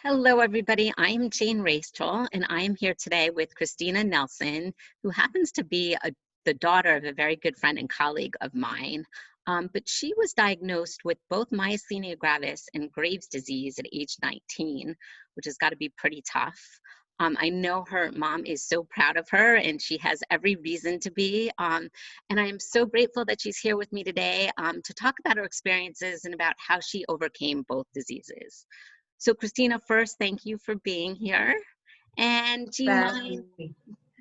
Hello, everybody. I am Jane Rachel, and I am here today with Christina Nelson, who happens to be the daughter of a very good friend and colleague of mine. But she was diagnosed with both myasthenia gravis and Graves' disease at age 19, which has got to be pretty tough. I know her mom is so proud of her, and she has every reason to be. And I am so grateful that she's here with me today to talk about her experiences and about how she overcame both diseases. So Christina, first, thank you for being here. And do you mind? Exactly.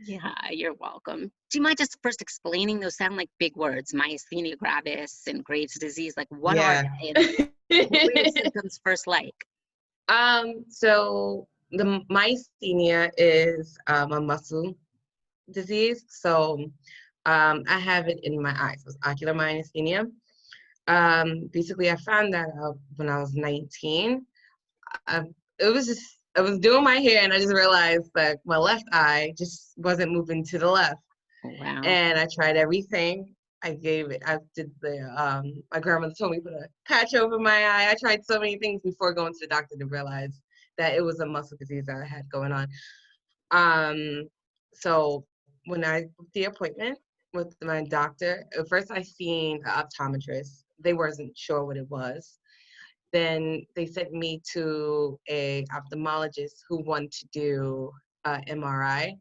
Yeah, you're welcome. Do you mind just first explaining, those sound like big words, myasthenia gravis and Graves' disease, like what are Yeah. they and what were your symptoms first like? So the myasthenia is a muscle disease. I have it in my eyes. It's ocular myasthenia. Basically, I found that out when I was 19. I, I was doing my hair and I just realized that my left eye just wasn't moving to the left. Oh, wow. And I tried everything. I did my grandmother told me to put a patch over my eye. I tried so many things before going to the doctor to realize that it was a muscle disease that I had going on. Um, so when I booked the appointment with my doctor, at first I seen an optometrist. They wasn't sure what it was. Then they sent me to a ophthalmologist who wanted to do MRI.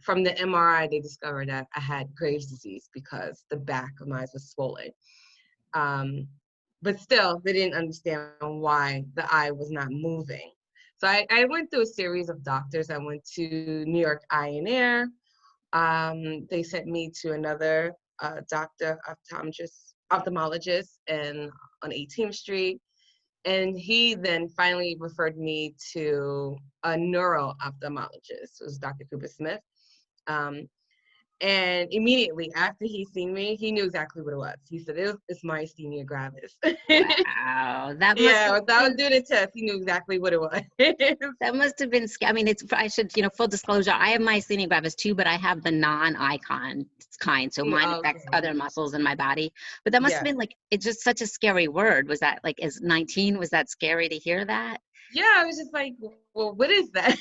From the MRI, they discovered that I had Graves' disease because the back of my eyes was swollen. Um, but still, they didn't understand why the eye was not moving. So I went through a series of doctors. I went to New York Eye and Air. They sent me to another doctor, ophthalmologist, and on 18th Street. And he then finally referred me to a neuro ophthalmologist, it was Dr. Cooper Smith. Um, and immediately after he seen me, he knew exactly what it was. He said, it's myasthenia gravis. Wow. That must Yeah, have without been doing a test, he knew exactly what it was. that must have been I mean, I should, full disclosure, I have myasthenia gravis too, but I have the non-icon kind. So mine affects Okay. other muscles in my body. But that must have Yeah. been like, it's just such a scary word. Was that like, as 19, was that scary to hear that? Yeah, I was just like, well, what is that?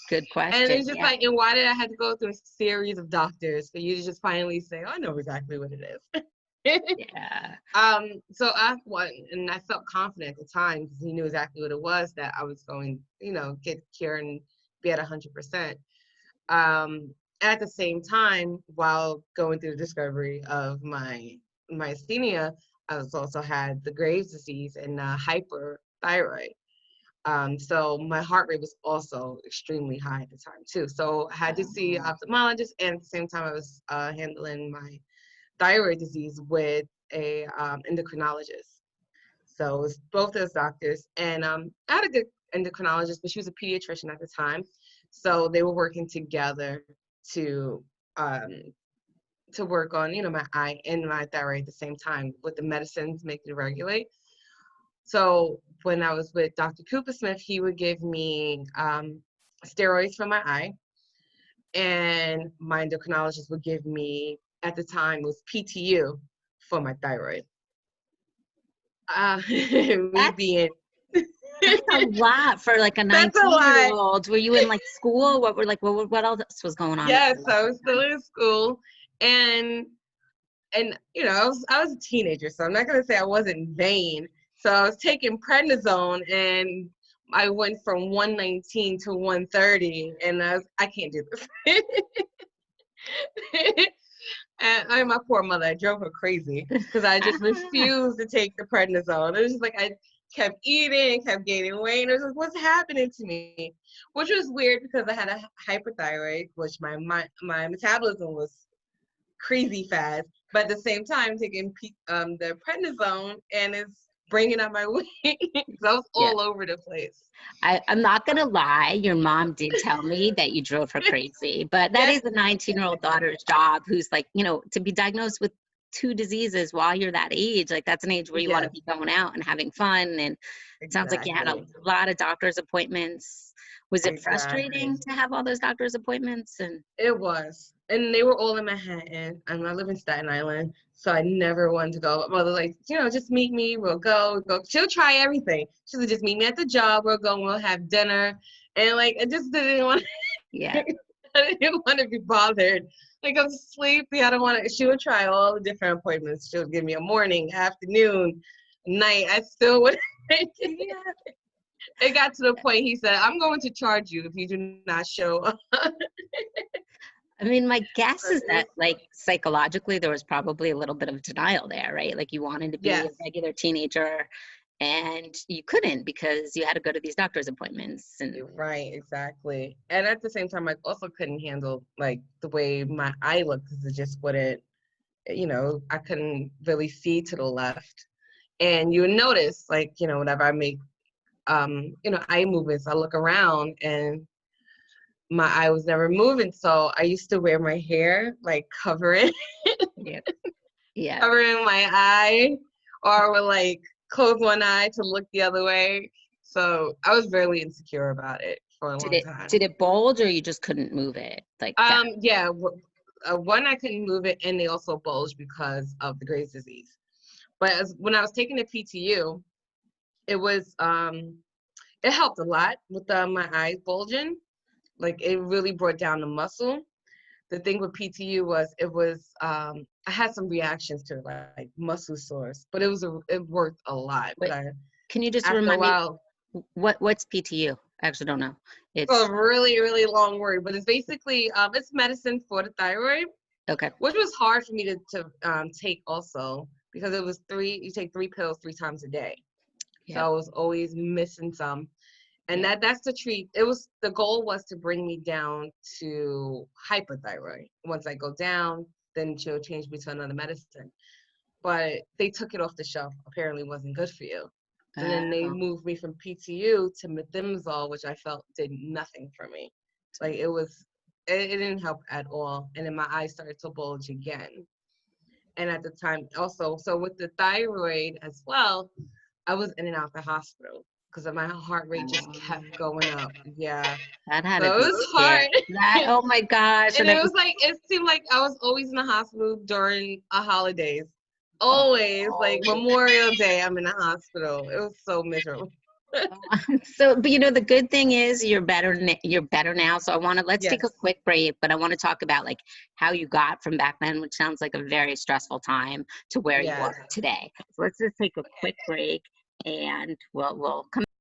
Good And question. it's just Yeah. like, and why did I have to go through a series of doctors for you to just finally say, oh, I know exactly what it is. Yeah. So I won, and I felt confident at the time because he knew exactly what it was that I was going, get cured and be at 100%. At the same time, while going through the discovery of my myasthenia, I was also had the Graves' disease and hyperthyroid. So my heart rate was also extremely high at the time too. So I had to see an Oh, ophthalmologist, and at the same time, I was handling my thyroid disease with a endocrinologist. So it was both those doctors, and I had a good endocrinologist, but she was a pediatrician at the time. So they were working together to um, to work on, my eye and my thyroid at the same time with the medicines making it regulate. So when I was with Dr. Cooper Smith, he would give me steroids for my eye, and my endocrinologist would give me, at the time, it was PTU for my thyroid. Me that's being that's a lot for like a that's a 19-year-old lot. old. Were you in like school? What were like what else was going on in Yes, your life I at was the still time? in school, and I was a teenager, so I'm not gonna say I wasn't vain. So I was taking prednisone, and I went from 119 to 130, and I can't do this. And my poor mother, I drove her crazy because I just refused to take the prednisone. It was just like I kept eating, kept gaining weight. And it was like, what's happening to me? Which was weird because I had a hyperthyroid, which my metabolism was crazy fast. But at the same time, taking the prednisone, and it's bringing up my weight. So I was Yeah. all over the place. I'm not gonna lie, your mom did tell me that you drove her crazy, but that Yes. is a 19-year-old daughter's job who's like, to be diagnosed with two diseases while you're that age, like that's an age where you want to Yes, be going out and having fun. And it sounds like you had a exactly. lot of doctor's appointments. Was it frustrating Exactly. to have all those doctor's appointments? And It was. And they were all in Manhattan. And I live in Staten Island. So I never wanted to go. My mother like, just meet me. We'll go. She'll try everything. She'll just meet me at the job. We'll go and we'll have dinner. And like, I just didn't want yeah, I didn't want to be bothered. Like I'm sleepy. I don't want to. She would try all the different appointments. She would give me a morning, afternoon, night. I still would. yeah. It got to the point he said, "I'm going to charge you if you do not show up." I mean, my guess is that, like, psychologically, there was probably a little bit of denial there, right? Like, you wanted to be a Yes, regular teenager, and you couldn't because you had to go to these doctor's appointments. And you're right, exactly. And at the same time, I also couldn't handle like the way my eye looked because it just wouldn't. I couldn't really see to the left. And you would notice, like, whenever I make eye movements, I look around and my eye was never moving. So I used to wear my hair, like covering, yeah, yeah. covering my eye, or would like close one eye to look the other way. So I was really insecure about it for a Did long it time. did it bulge, or you just couldn't move it like that? Yeah, one, I couldn't move it, and they also bulged because of the Graves' disease. But when I was taking the PTU, it was it helped a lot with my eyes bulging. Like it really brought down the muscle. The thing with PTU was I had some reactions to it, like muscle sores, but it worked a lot. But Wait, can you just after a remind me while, what's PTU? I actually don't know. it's It's a really, really long word, but it's basically it's medicine for the thyroid, okay. which was hard for me to take also because you take 3 pills 3 times a day. So Yep. I was always missing some. And Yep. that's the goal was to bring me down to hypothyroid. Once I go down, then she'll change me to another medicine. But they took it off the shelf. Apparently wasn't good for you. And then they Uh, moved me from PTU to methimazole, which I felt did nothing for me. Like it didn't help at all. And then my eyes started to bulge again. And at the time also, so with the thyroid as well, I was in and out the hospital because my heart rate just kept going up. Yeah. that had to So it be was scary. hard. That, oh my gosh. And And it it was was, like, it seemed like I was always in the hospital during a holidays. Always, like oh. Memorial Day, I'm in the hospital. It was so miserable. So, but the good thing is you're better now. So let's take a Yes. quick break, but I want to talk about like how you got from back then, which sounds like a very stressful time, to where you Yes. are today. So let's just take a quick break, and we'll come